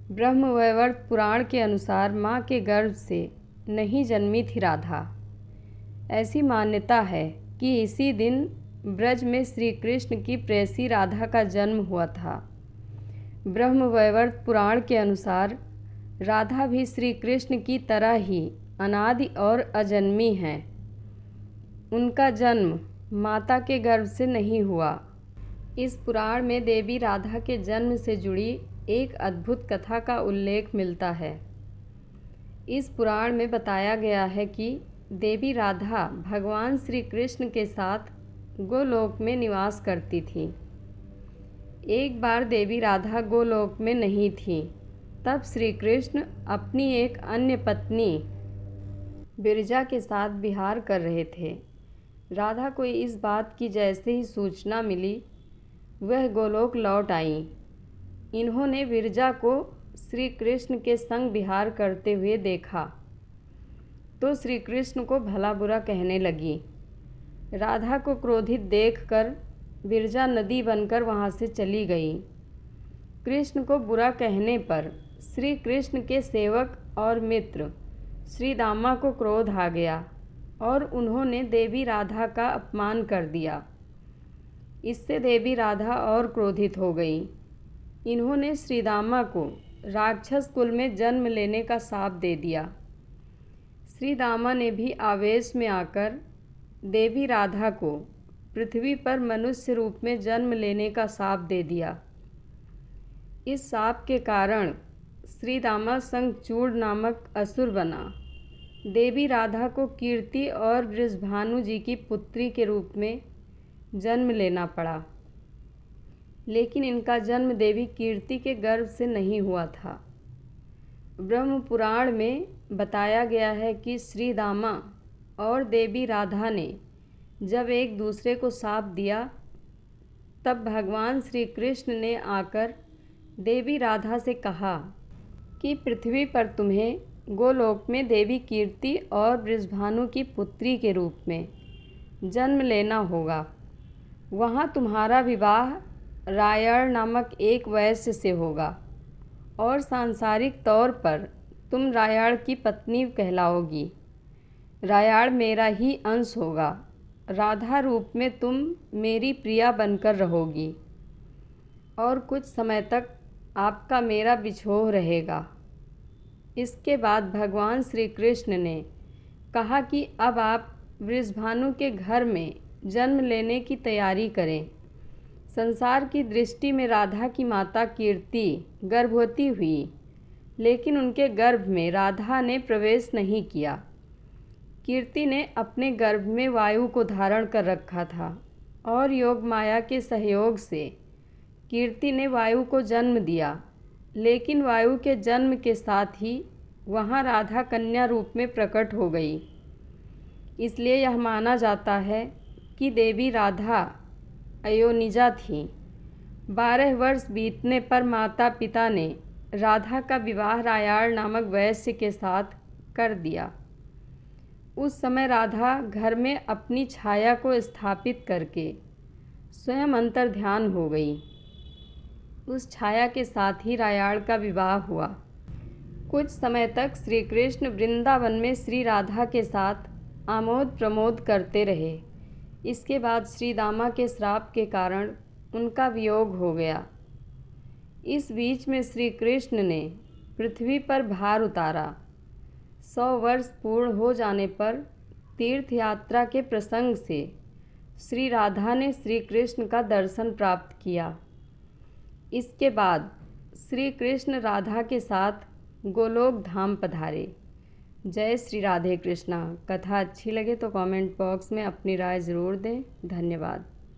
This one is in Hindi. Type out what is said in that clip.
ब्रह्मवैवर्त पुराण के अनुसार माँ के गर्भ से नहीं जन्मी थी राधा। ऐसी मान्यता है कि इसी दिन ब्रज में श्री कृष्ण की प्रेयसी राधा का जन्म हुआ था। ब्रह्मवैवर्त पुराण के अनुसार राधा भी श्री कृष्ण की तरह ही अनादि और अजन्मी हैं। उनका जन्म माता के गर्भ से नहीं हुआ। इस पुराण में देवी राधा के जन्म से जुड़ी एक अद्भुत कथा का उल्लेख मिलता है। इस पुराण में बताया गया है कि देवी राधा भगवान श्री कृष्ण के साथ गोलोक में निवास करती थी। एक बार देवी राधा गोलोक में नहीं थी, तब श्री कृष्ण अपनी एक अन्य पत्नी विरजा के साथ विहार कर रहे थे। राधा को इस बात की जैसे ही सूचना मिली, वह गोलोक लौट आईं। इन्होंने विरजा को श्री कृष्ण के संग विहार करते हुए देखा तो श्री कृष्ण को भला बुरा कहने लगी। राधा को क्रोधित देखकर विरजा नदी बनकर वहाँ से चली गई। कृष्ण को बुरा कहने पर श्री कृष्ण के सेवक और मित्र श्री दामा को क्रोध आ गया और उन्होंने देवी राधा का अपमान कर दिया। इससे देवी राधा और क्रोधित हो गई। इन्होंने श्री दामा को राक्षस कुल में जन्म लेने का शाप दे दिया। श्री दामा ने भी आवेश में आकर देवी राधा को पृथ्वी पर मनुष्य रूप में जन्म लेने का शाप दे दिया। इस शाप के कारण श्री दामा शंखचूड़ नामक असुर बना। देवी राधा को कीर्ति और वृषभानु जी की पुत्री के रूप में जन्म लेना पड़ा, लेकिन इनका जन्म देवी कीर्ति के गर्भ से नहीं हुआ था। ब्रह्म पुराण में बताया गया है कि श्री दामा और देवी राधा ने जब एक दूसरे को शाप दिया, तब भगवान श्री कृष्ण ने आकर देवी राधा से कहा कि पृथ्वी पर तुम्हें गोलोक में देवी कीर्ति और वृषभानु की पुत्री के रूप में जन्म लेना होगा। वहाँ तुम्हारा विवाह रायण नामक एक वैश्य से होगा और सांसारिक तौर पर तुम रायण की पत्नी कहलाओगी। रायण मेरा ही अंश होगा। राधा रूप में तुम मेरी प्रिया बनकर रहोगी और कुछ समय तक आपका मेरा बिछोह रहेगा। इसके बाद भगवान श्री कृष्ण ने कहा कि अब आप वृषभानु के घर में जन्म लेने की तैयारी करें। संसार की दृष्टि में राधा की माता कीर्ति गर्भवती हुई, लेकिन उनके गर्भ में राधा ने प्रवेश नहीं किया। कीर्ति ने अपने गर्भ में वायु को धारण कर रखा था और योग माया के सहयोग से कीर्ति ने वायु को जन्म दिया, लेकिन वायु के जन्म के साथ ही वहाँ राधा कन्या रूप में प्रकट हो गई। इसलिए यह माना जाता है कि देवी राधा अयोनिजा थी। 12 वर्ष बीतने पर माता पिता ने राधा का विवाह रायण नामक वैश्य के साथ कर दिया। उस समय राधा घर में अपनी छाया को स्थापित करके स्वयं अंतर्ध्यान हो गई। उस छाया के साथ ही रायण का विवाह हुआ। कुछ समय तक श्री कृष्ण वृंदावन में श्री राधा के साथ आमोद प्रमोद करते रहे। इसके बाद श्री दामा के श्राप के कारण उनका वियोग हो गया। इस बीच में श्री कृष्ण ने पृथ्वी पर भार उतारा। 100 वर्ष पूर्ण हो जाने पर तीर्थ यात्रा के प्रसंग से श्री राधा ने श्री कृष्ण का दर्शन प्राप्त किया। इसके बाद श्री कृष्ण राधा के साथ गोलोक धाम पधारे। जय श्री राधे कृष्णा। कथा अच्छी लगे तो कमेंट बॉक्स में अपनी राय ज़रूर दें। धन्यवाद।